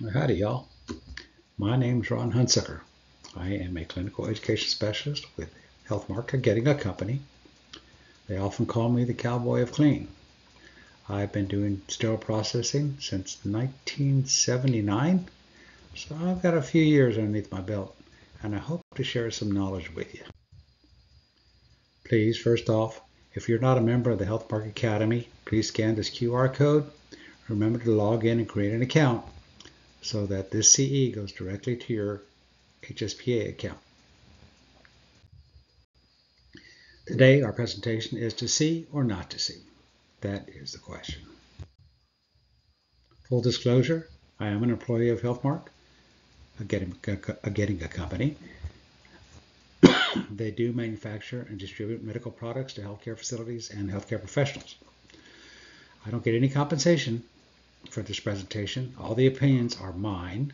Howdy, y'all. My name is Ron Hunsucker. I am a clinical education specialist with Healthmark, getting a company. They often call me the cowboy of clean. I've been doing sterile processing since 1979, so I've got a few years underneath my belt, and I hope to share some knowledge with you. Please, first off, if you're not a member of the Healthmark Academy, please scan this QR code. Remember to log in and create an account, so that this CE goes directly to your HSPA account. Today our presentation is to see or not to see. That is the question. Full disclosure, I am an employee of Healthmark, getting a company. They do manufacture and distribute medical products to healthcare facilities and healthcare professionals. I don't get any compensation for this presentation. All the opinions are mine,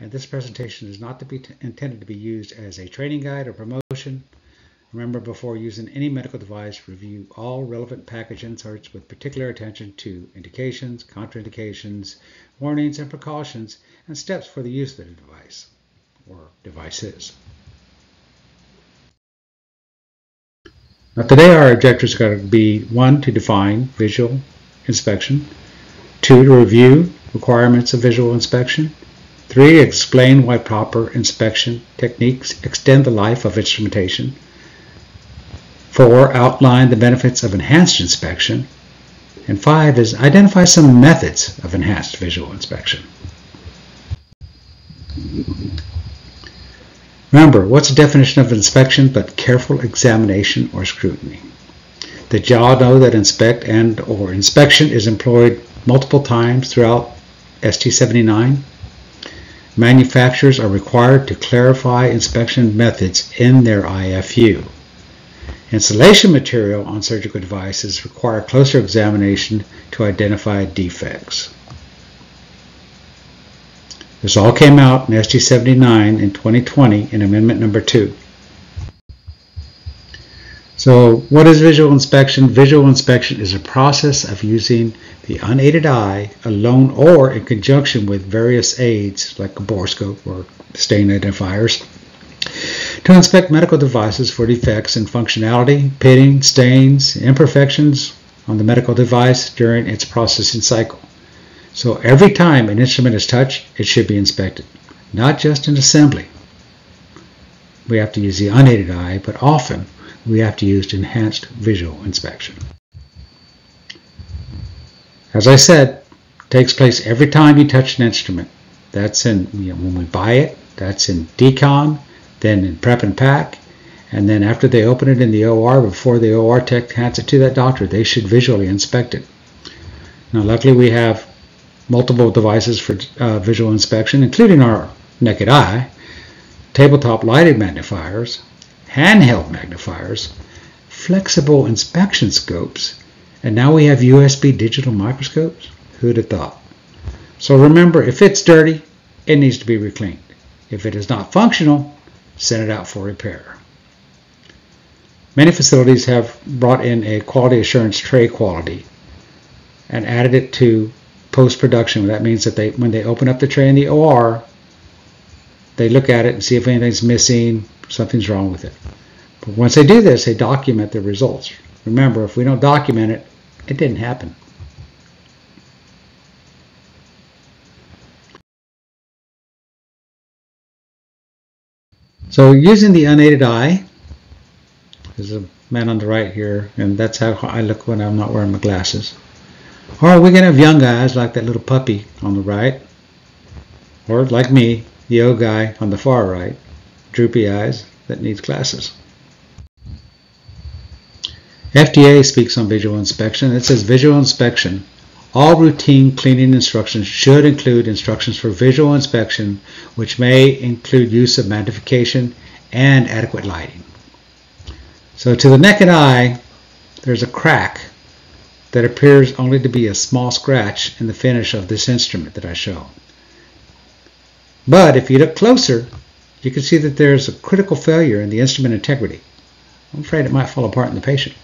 and this presentation is not to be intended to be used as a training guide or promotion. Remember, before using any medical device, review all relevant package inserts with particular attention to indications, contraindications, warnings and precautions, and steps for the use of the device or devices. Now today our objectives are going to be 1, to define visual inspection, 2, to review requirements of visual inspection, 3, explain why proper inspection techniques extend the life of instrumentation, 4, outline the benefits of enhanced inspection, and 5 is identify some methods of enhanced visual inspection. Remember, what's the definition of inspection but careful examination or scrutiny? Did y'all know that inspect and or inspection is employed multiple times throughout ST79? Manufacturers are required to clarify inspection methods in their IFU. Installation material on surgical devices require closer examination to identify defects. This all came out in ST79 in 2020 in Amendment Number 2. So what is visual inspection? Visual inspection is a process of using the unaided eye alone or in conjunction with various aids like a borescope or stain identifiers to inspect medical devices for defects in functionality, pitting, stains, imperfections on the medical device during its processing cycle. So every time an instrument is touched, it should be inspected, not just in assembly. We have to use the unaided eye, but often we have to use enhanced visual inspection. As I said, it takes place every time you touch an instrument. That's in, when we buy it, that's in decon, then in prep and pack, and then after they open it in the OR, before the OR tech hands it to that doctor, they should visually inspect it. Now luckily we have multiple devices for visual inspection, including our naked eye, tabletop lighted magnifiers, handheld magnifiers, flexible inspection scopes, and now we have USB digital microscopes. Who'd have thought? So remember, if it's dirty, it needs to be recleaned. If it is not functional, send it out for repair. Many facilities have brought in a quality assurance tray quality and added it to post-production. That means that when they open up the tray in the OR, they look at it and see if anything's missing, something's wrong with it. But once they do this, they document the results. Remember, if we don't document it, it didn't happen. So using the unaided eye, there's a man on the right here, and that's how I look when I'm not wearing my glasses. Or we can have young guys like that little puppy on the right, or like me, the old guy on the far right, droopy eyes that needs glasses. FDA speaks on visual inspection. It says visual inspection. All routine cleaning instructions should include instructions for visual inspection, which may include use of magnification and adequate lighting. So to the naked eye, there's a crack that appears only to be a small scratch in the finish of this instrument that I show. But if you look closer, you can see that there's a critical failure in the instrument integrity. I'm afraid it might fall apart in the patient.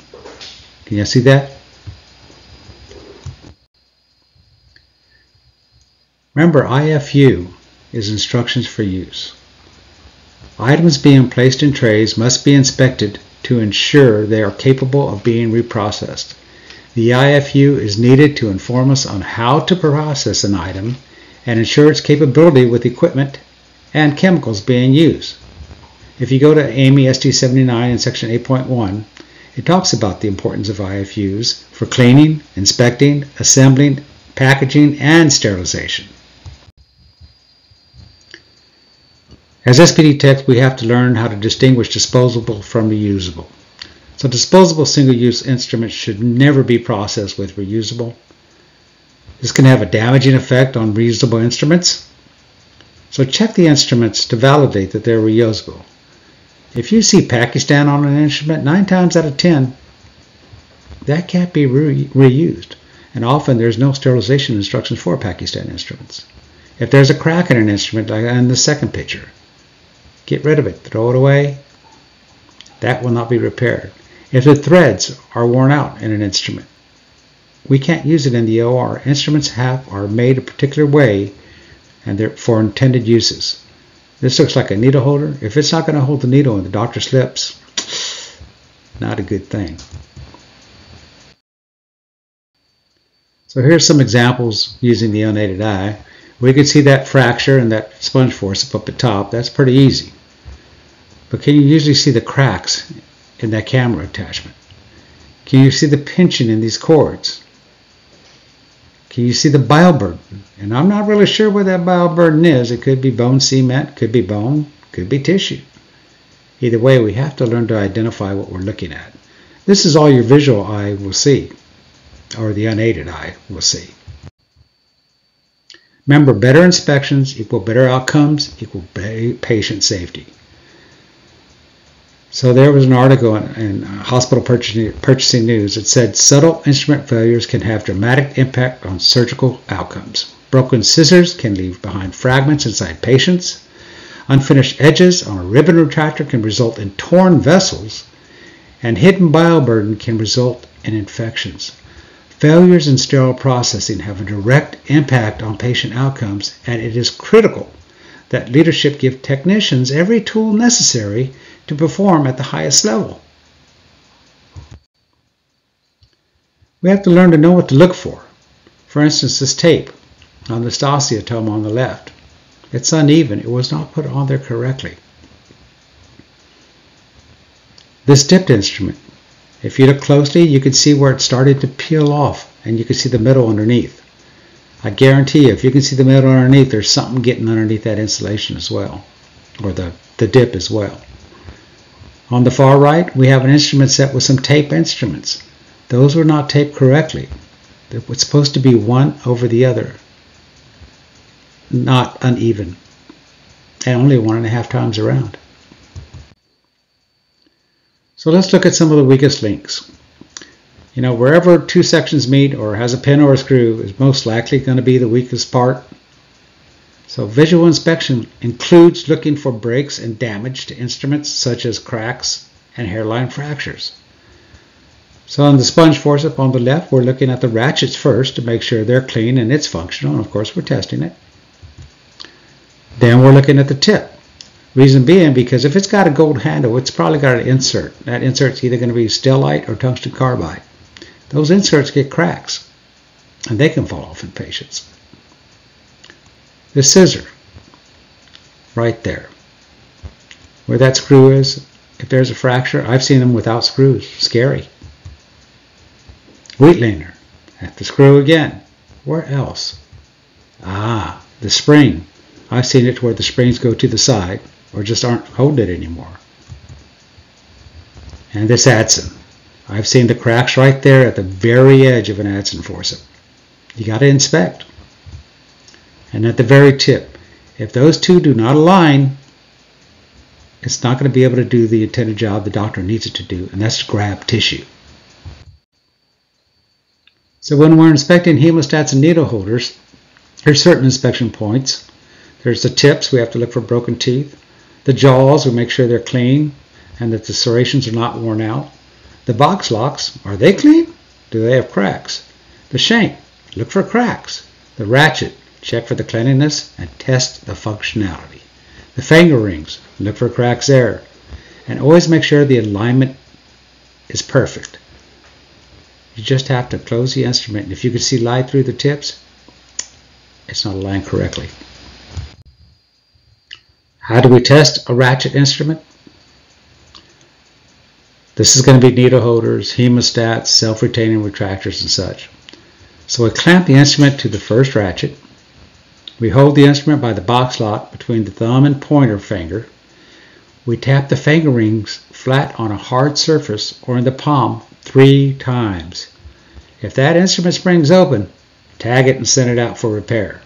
Can you see that? Remember, IFU is instructions for use. Items being placed in trays must be inspected to ensure they are capable of being reprocessed. The IFU is needed to inform us on how to process an item and ensure its capability with equipment and chemicals being used. If you go to AAMI SD 79 in section 8.1, it talks about the importance of IFUs for cleaning, inspecting, assembling, packaging, and sterilization. As SPD techs, we have to learn how to distinguish disposable from reusable. So disposable single-use instruments should never be processed with reusable. This can have a damaging effect on reusable instruments. So check the instruments to validate that they're reusable. If you see Pakistan on an instrument, 9 times out of 10, that can't be reused. And often there's no sterilization instructions for Pakistan instruments. If there's a crack in an instrument, like in the second picture, get rid of it, throw it away. That will not be repaired. If the threads are worn out in an instrument, we can't use it in the OR. Instruments are made a particular way and they're for intended uses. This looks like a needle holder. If it's not going to hold the needle and the doctor slips, not a good thing. So here's some examples using the unaided eye. We can see that fracture and that sponge forceps up at top. That's pretty easy. But can you usually see the cracks in that camera attachment? Can you see the pinching in these cords? Can you see the bioburden? And I'm not really sure what that bioburden is. It could be bone cement, could be bone, could be tissue. Either way, we have to learn to identify what we're looking at. This is all your visual eye will see, or the unaided eye will see. Remember, better inspections equal better outcomes equal patient safety. So there was an article in Hospital Purchasing News that said subtle instrument failures can have dramatic impact on surgical outcomes. Broken scissors can leave behind fragments inside patients. Unfinished edges on a ribbon retractor can result in torn vessels, and hidden bioburden can result in infections. Failures in sterile processing have a direct impact on patient outcomes, and it is critical that leadership give technicians every tool necessary to perform at the highest level. We have to learn to know what to look for. For instance, this tape on the osteotome on the left. It's uneven. It was not put on there correctly. This dipped instrument, if you look closely, you can see where it started to peel off, and you can see the metal underneath. I guarantee you, if you can see the metal underneath, there's something getting underneath that insulation as well, or the dip as well. On the far right, we have an instrument set with some tape instruments. Those were not taped correctly. It was supposed to be one over the other, not uneven, and only 1.5 times around. So let's look at some of the weakest links. You know, wherever two sections meet or has a pin or a screw is most likely going to be the weakest part. So visual inspection includes looking for breaks and damage to instruments such as cracks and hairline fractures. So on the sponge forceps on the left, we're looking at the ratchets first to make sure they're clean and it's functional, and of course we're testing it. Then we're looking at the tip. Reason being, because if it's got a gold handle, it's probably got an insert. That insert's either going to be stellite or tungsten carbide. Those inserts get cracks, and they can fall off in patients. The scissor, right there, where that screw is, if there's a fracture, I've seen them without screws. Scary. Wheat leaner, at the screw again. Where else? Ah, the spring. I've seen it where the springs go to the side or just aren't holding it anymore. And this adson. I've seen the cracks right there at the very edge of an adson forceps. You got to inspect. And at the very tip, if those two do not align, it's not going to be able to do the intended job the doctor needs it to do, and that's to grab tissue. So when we're inspecting hemostats and needle holders, there's certain inspection points. There's the tips, we have to look for broken teeth. The jaws, we make sure they're clean and that the serrations are not worn out. The box locks, are they clean? Do they have cracks? The shank, look for cracks. The ratchet, check for the cleanliness, and test the functionality. The finger rings, look for cracks there, and always make sure the alignment is perfect. You just have to close the instrument, and if you can see light through the tips, it's not aligned correctly. How do we test a ratchet instrument? This is going to be needle holders, hemostats, self-retaining retractors, and such. So we clamp the instrument to the first ratchet. We hold the instrument by the box lock between the thumb and pointer finger. We tap the finger rings flat on a hard surface or in the palm 3 times. If that instrument springs open, tag it and send it out for repair.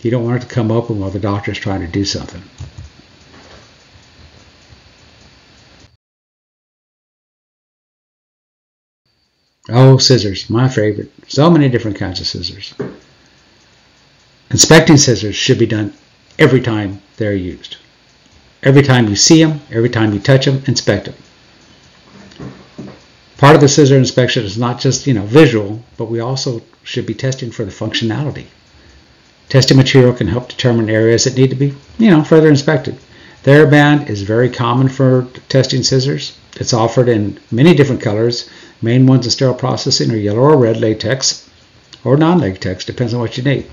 You don't want it to come open while the doctor is trying to do something. Oh, scissors, my favorite. So many different kinds of scissors. Inspecting scissors should be done every time they're used. Every time you see them, every time you touch them, inspect them. Part of the scissor inspection is not just, visual, but we also should be testing for the functionality. Testing material can help determine areas that need to be, further inspected. TheraBand is very common for testing scissors. It's offered in many different colors. Main ones in sterile processing are yellow or red latex or non-latex, depends on what you need.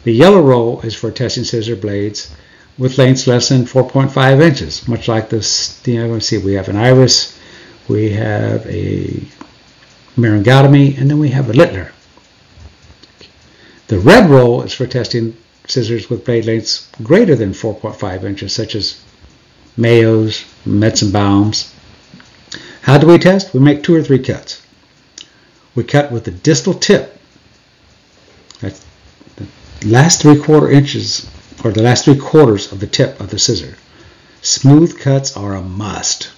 The yellow roll is for testing scissor blades with lengths less than 4.5 inches, much like this. Let's see, we have an iris, we have a myringotomy, and then we have a Littler. The red roll is for testing scissors with blade lengths greater than 4.5 inches, such as Mayos, Metzenbaums. How do we test? We make 2 or 3 cuts. We cut with the distal tip. That's the last 3/4 inches, or the last 3/4 of the tip of the scissor. Smooth cuts are a must.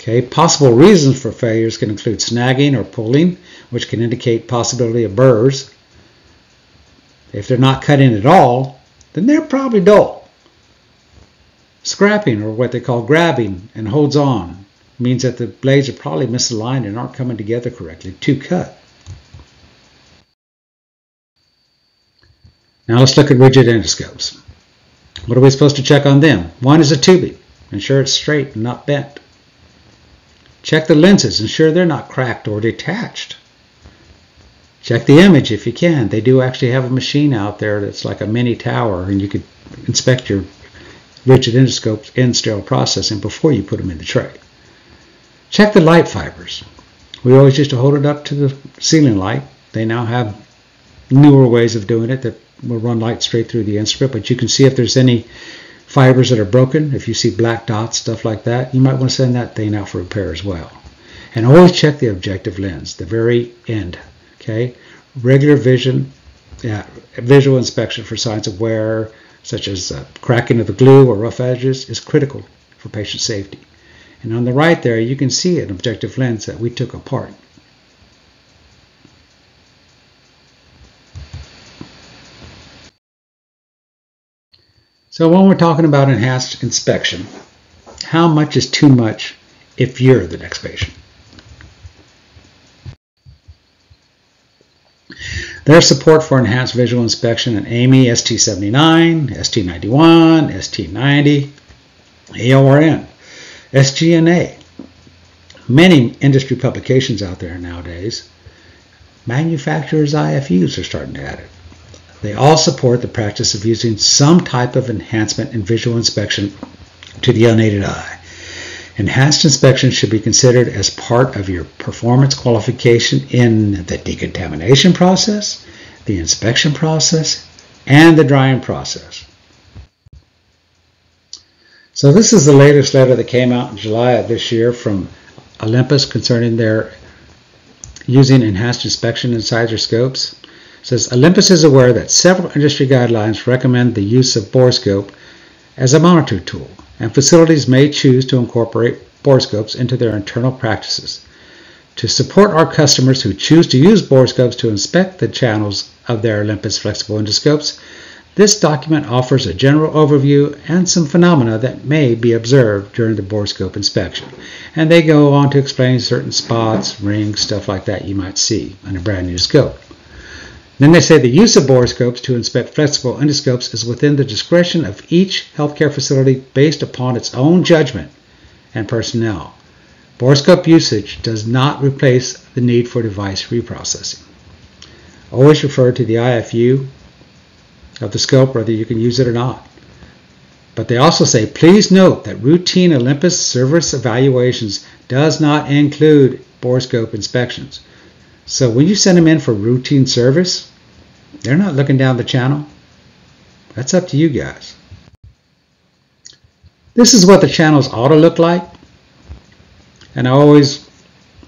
Okay. Possible reasons for failures can include snagging or pulling, which can indicate possibility of burrs. If they're not cut in at all, then they're probably dull. Scrapping, or what they call grabbing and holds on, means that the blades are probably misaligned and aren't coming together correctly to cut. Now let's look at rigid endoscopes. What are we supposed to check on them? One is a tubing. Ensure it's straight and not bent. Check the lenses. Ensure they're not cracked or detached. Check the image if you can. They do actually have a machine out there that's like a mini tower, and you could inspect your rigid endoscopes in sterile processing before you put them in the tray. Check the light fibers. We always used to hold it up to the ceiling light. They now have newer ways of doing it that will run light straight through the instrument, but you can see if there's any fibers that are broken. If you see black dots, stuff like that, you might want to send that thing out for repair as well. And always check the objective lens, the very end. Okay, regular visual inspection for signs of wear, such as cracking of the glue or rough edges, is critical for patient safety. And on the right there, you can see an objective lens that we took apart. So when we're talking about enhanced inspection, how much is too much if you're the next patient? There's support for enhanced visual inspection in AAMI, ST79, ST91, ST90, AORN, SGNA. Many industry publications out there nowadays. Manufacturers' IFUs are starting to add it. They all support the practice of using some type of enhancement in visual inspection to the unaided eye. Enhanced inspection should be considered as part of your performance qualification in the decontamination process, the inspection process, and the drying process. So this is the latest letter that came out in July of this year from Olympus concerning their using enhanced inspection inside their scopes. It says, Olympus is aware that several industry guidelines recommend the use of Borescope as a monitor tool, and facilities may choose to incorporate Borescopes into their internal practices. To support our customers who choose to use Borescopes to inspect the channels of their Olympus flexible endoscopes, this document offers a general overview and some phenomena that may be observed during the Borescope inspection. And they go on to explain certain spots, rings, stuff like that you might see on a brand new scope. Then they say the use of borescopes to inspect flexible endoscopes is within the discretion of each healthcare facility based upon its own judgment and personnel. Borescope usage does not replace the need for device reprocessing. Always refer to the IFU of the scope, whether you can use it or not. But they also say, please note that routine Olympus service evaluations does not include borescope inspections. So when you send them in for routine service, they're not looking down the channel. That's up to you guys. This is what the channels ought to look like. And I always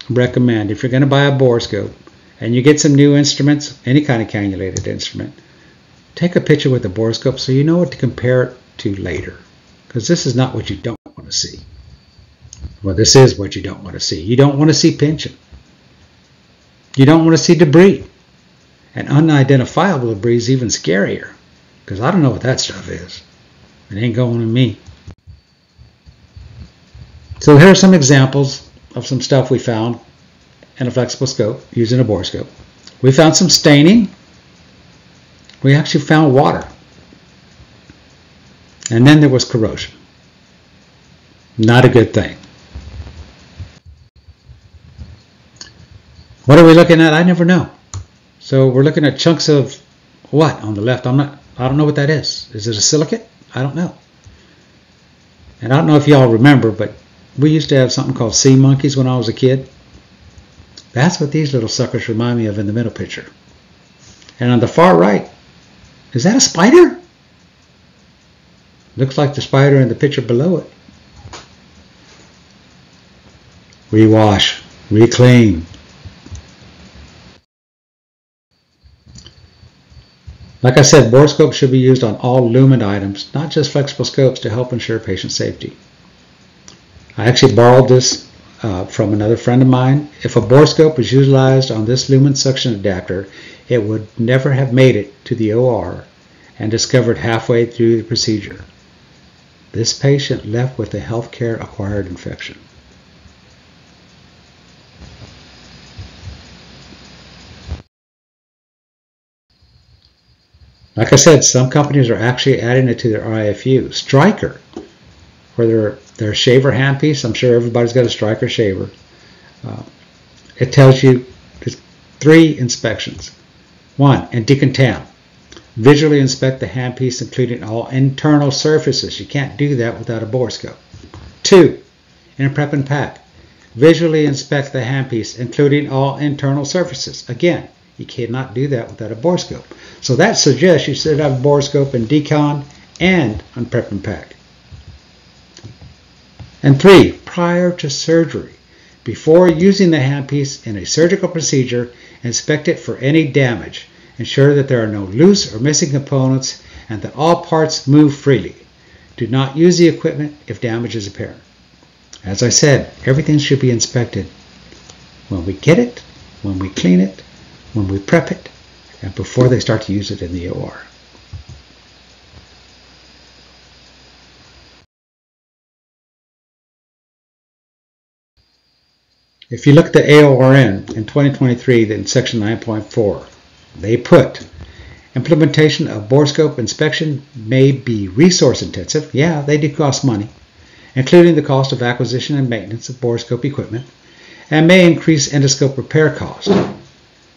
recommend, if you're going to buy a borescope and you get some new instruments, any kind of cannulated instrument, take a picture with the borescope so you know what to compare it to later. Because this is not what you don't want to see. Well, this is what you don't want to see. You don't want to see pinching. You don't want to see debris. And unidentifiable debris is even scarier, because I don't know what that stuff is. It ain't going to me. So here are some examples of some stuff we found in a flexible scope using a borescope. We found some staining. We actually found water. And then there was corrosion. Not a good thing. What are we looking at? I never know. So we're looking at chunks of what on the left? I don't know what that is. Is it a silicate? I don't know. And I don't know if y'all remember, but we used to have something called sea monkeys when I was a kid. That's what these little suckers remind me of in the middle picture. And on the far right, is that a spider? Looks like the spider in the picture below it. Rewash, reclean. Like I said, borescopes should be used on all lumen items, not just flexible scopes, to help ensure patient safety. I actually borrowed this from another friend of mine. If a borescope was utilized on this lumen suction adapter, it would never have made it to the OR and discovered halfway through the procedure. This patient left with a healthcare acquired infection. Like I said, some companies are actually adding it to their IFU. Stryker, for their shaver handpiece. I'm sure everybody's got a Stryker shaver. It tells you there's 3 inspections. 1, in decontam. Visually inspect the handpiece, including all internal surfaces. You can't do that without a borescope. 2, in prep and pack. Visually inspect the handpiece, including all internal surfaces. Again, you cannot do that without a borescope. So that suggests you should have a borescope in decon and on prep and pack. And 3, prior to surgery. Before using the handpiece in a surgical procedure, inspect it for any damage. Ensure that there are no loose or missing components and that all parts move freely. Do not use the equipment if damage is apparent. As I said, everything should be inspected when we get it, when we clean it, when we prep it, and before they start to use it in the OR. If you look at the AORN in 2023, in section 9.4, they put implementation of borescope inspection may be resource intensive. Yeah, they do cost money, including the cost of acquisition and maintenance of borescope equipment, and may increase endoscope repair costs.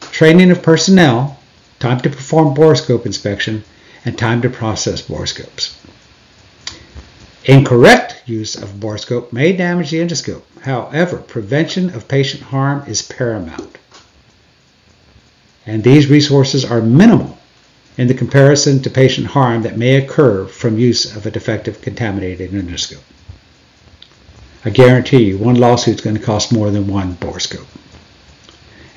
Training of personnel, time to perform borescope inspection, and time to process borescopes. Incorrect use of borescope may damage the endoscope. However, prevention of patient harm is paramount. And these resources are minimal in the comparison to patient harm that may occur from use of a defective contaminated endoscope. I guarantee you, one lawsuit is going to cost more than one borescope.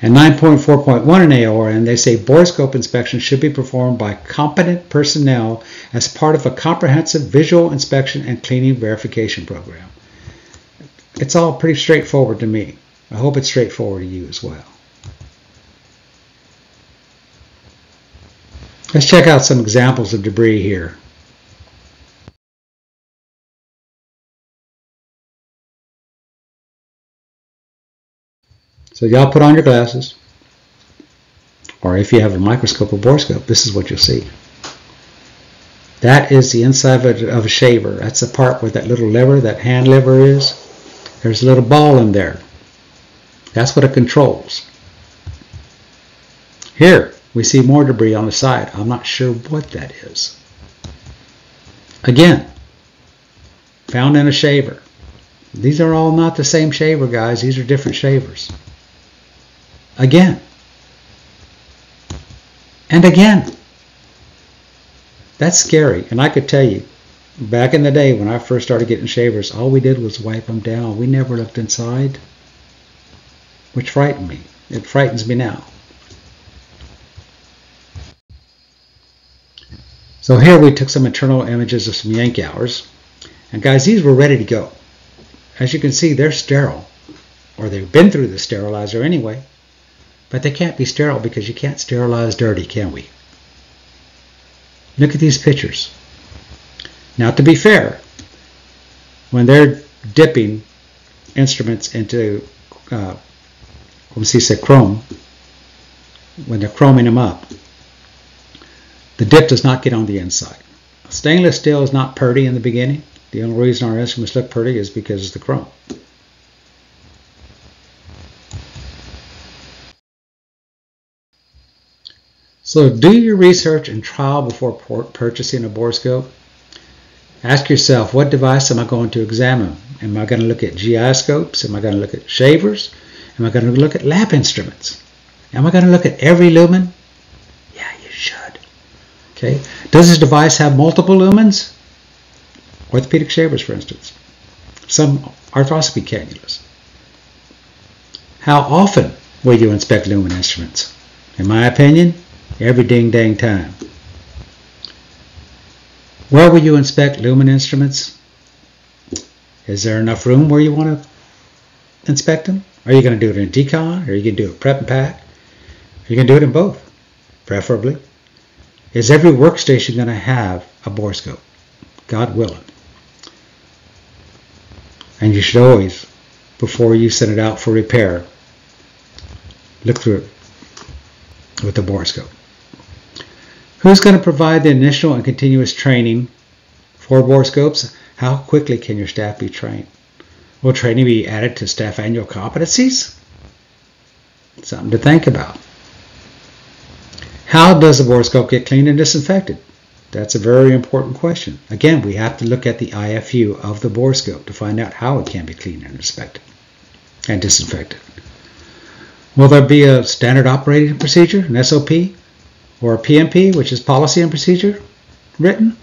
And 9.4.1 in AORN, they say borescope inspection should be performed by competent personnel as part of a comprehensive visual inspection and cleaning verification program. It's all pretty straightforward to me. I hope it's straightforward to you as well. Let's check out some examples of debris here. So y'all put on your glasses. or if you have a microscope or borescope, this is what you'll see. That is the inside of a shaver. That's the part where that little lever, that hand lever is. There's a little ball in there. That's what it controls. Here, we see more debris on the side. I'm not sure what that is. Again, found in a shaver. These are all not the same shaver, guys. These are different shavers. Again. And again. That's scary. And I could tell you, back in the day when I first started getting shavers, all we did was wipe them down. We never looked inside, which frightened me. It frightens me now. So here we took some internal images of some yank hours. And guys, these were ready to go. As you can see, they're sterile. Or they've been through the sterilizer anyway. But they can't be sterile because you can't sterilize dirty, can we? Look at these pictures. Now, to be fair, when they're dipping instruments into, chrome, when they're chroming them up, the dip does not get on the inside. Stainless steel is not pretty in the beginning. The only reason our instruments look pretty is because it's the chrome. So do your research and trial before purchasing a borescope. Ask yourself, what device am I going to examine? Am I going to look at GI scopes? Am I going to look at shavers? Am I going to look at lab instruments? Am I going to look at every lumen? Yeah, you should. Okay. Does this device have multiple lumens? Orthopedic shavers, for instance. Some arthroscopy cannulas. How often will you inspect lumen instruments? In my opinion, every ding-dang time. Where will you inspect lumen instruments? Is there enough room where you want to inspect them? Are you going to do it in decon? Or are you going to do it prep and pack? You can do it in both, preferably. Is every workstation going to have a borescope? God willing. And you should always, before you send it out for repair, look through it with the borescope. Who's going to provide the initial and continuous training for borescopes? How quickly can your staff be trained? Will training be added to staff annual competencies? Something to think about. How does the borescope get cleaned and disinfected? That's a very important question. Again, we have to look at the IFU of the borescope to find out how it can be cleaned and inspected and disinfected. Will there be a standard operating procedure, an SOP, or a PMP, which is policy and procedure, written?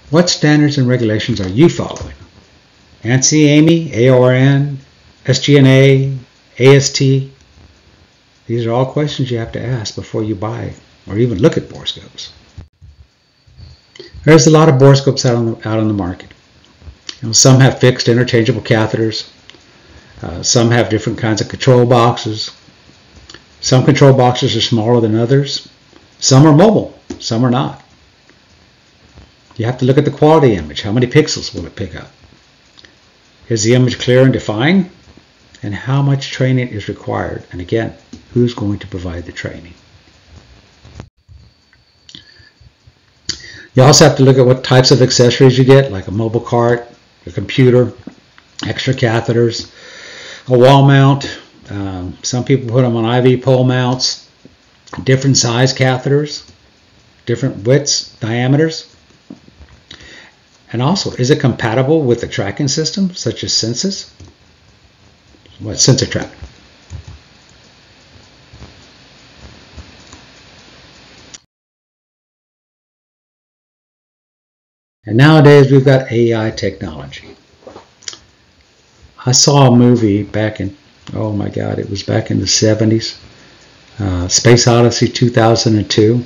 What standards and regulations are you following? ANSI, AMI, AORN, SGNA, AST? These are all questions you have to ask before you buy or even look at borescopes. There's a lot of borescopes out on the market. Some have fixed interchangeable catheters. Some have different kinds of control boxes. Some control boxes are smaller than others. Some are mobile, some are not. You have to look at the quality image. How many pixels will it pick up? Is the image clear and defined? And how much training is required? And again, who's going to provide the training? You also have to look at what types of accessories you get, like a mobile cart, a computer, extra catheters, a wall mount. Some people put them on IV pole mounts, different size catheters, different widths, diameters. And also, is it compatible with the tracking system, such as Census? What, sensor track? And nowadays we've got AI technology. I saw a movie back in, oh my God, it was back in the 70s, Space Odyssey 2002.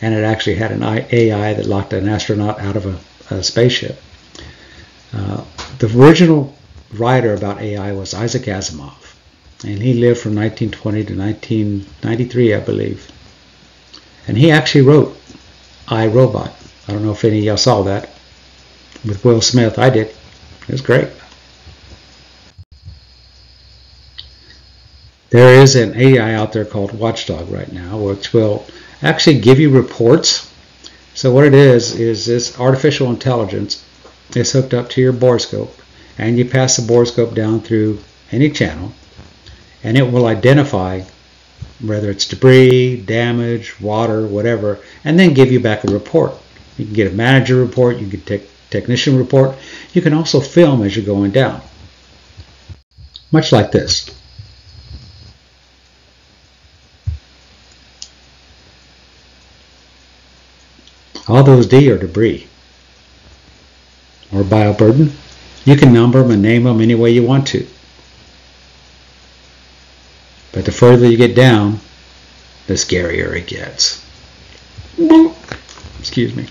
And it actually had an AI that locked an astronaut out of a spaceship. The original writer about AI was Isaac Asimov, and he lived from 1920 to 1993, I believe. And he actually wrote I, Robot. I don't know if any of y'all saw that with Will Smith. I did. It was great. There is an AI out there called Watchdog right now, which will actually give you reports. So what it is this artificial intelligence is hooked up to your borescope, and you pass the borescope down through any channel, and it will identify whether it's debris, damage, water, whatever, and then give you back a report. You can get a manager report, you can get a technician report. You can also film as you're going down. Much like this. All those D are debris or bioburden. You can number them and name them any way you want to. But the further you get down, the scarier it gets. Excuse me.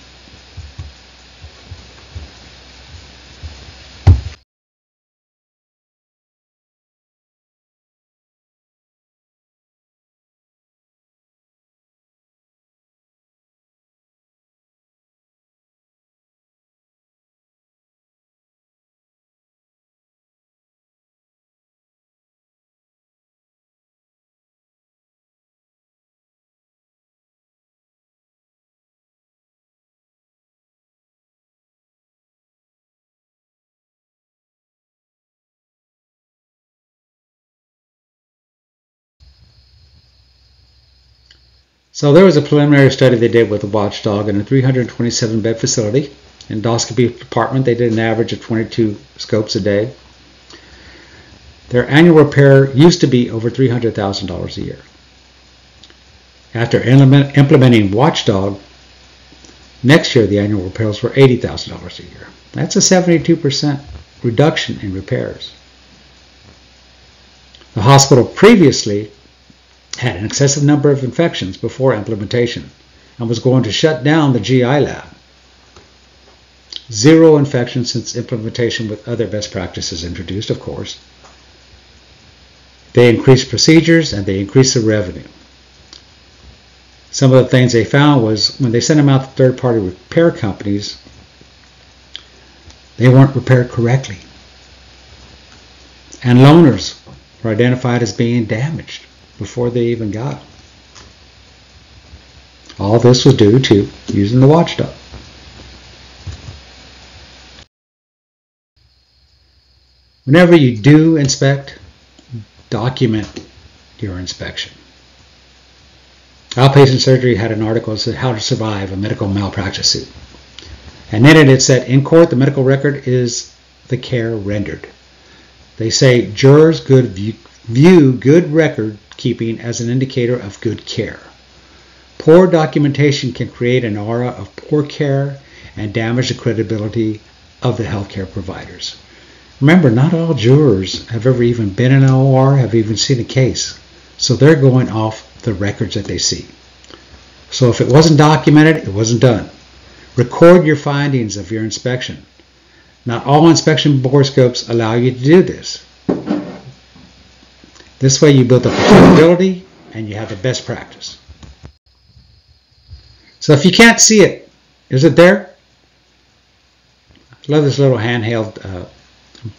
So there was a preliminary study they did with a Watchdog in a 327-bed facility. Endoscopy department, they did an average of 22 scopes a day. Their annual repair used to be over $300,000 a year. After implementing Watchdog, next year the annual repairs were $80,000 a year. That's a 72% reduction in repairs. The hospital previously had an excessive number of infections before implementation and was going to shut down the GI lab. 0 infections since implementation, with other best practices introduced, of course. They increased procedures and they increased the revenue. Some of the things they found was when they sent them out to third-party repair companies, they weren't repaired correctly. And loaners were identified as being damaged before they even got them. All this was due to using the Watchdog. Whenever you do inspect, document your inspection. Outpatient Surgery had an article that said how to survive a medical malpractice suit. And in it said, in court, the medical record is the care rendered. They say jurors view good record keeping as an indicator of good care. Poor documentation can create an aura of poor care and damage the credibility of the healthcare providers. Remember, not all jurors have ever even been in an OR, have even seen a case. So they're going off the records that they see. So if it wasn't documented, it wasn't done. Record your findings of your inspection. Not all inspection borescopes allow you to do this. This way you build up the credibility and you have the best practice. So if you can't see it, is it there? I love this little handheld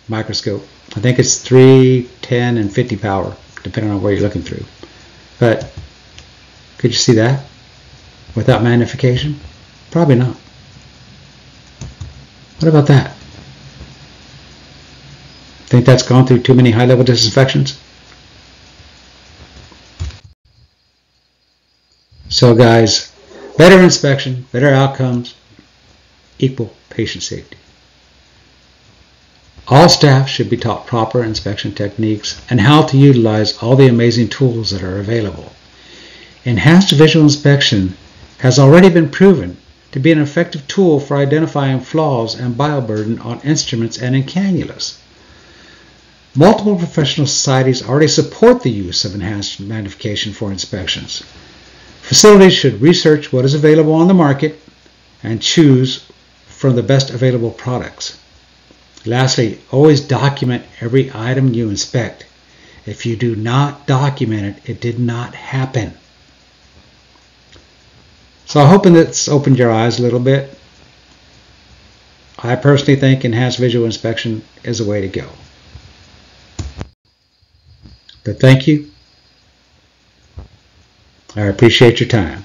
microscope. I think it's 3, 10, and 50 power, depending on where you're looking through. But could you see that without magnification? Probably not. What about that? Think that's gone through too many high-level disinfections? So guys, better inspection, better outcomes, equal patient safety. All staff should be taught proper inspection techniques and how to utilize all the amazing tools that are available. Enhanced visual inspection has already been proven to be an effective tool for identifying flaws and bioburden on instruments and in cannulas. Multiple professional societies already support the use of enhanced magnification for inspections. Facilities should research what is available on the market and choose from the best available products. Lastly, always document every item you inspect. If you do not document it, it did not happen. So I hope that's opened your eyes a little bit. I personally think enhanced visual inspection is the way to go. But thank you I appreciate your time.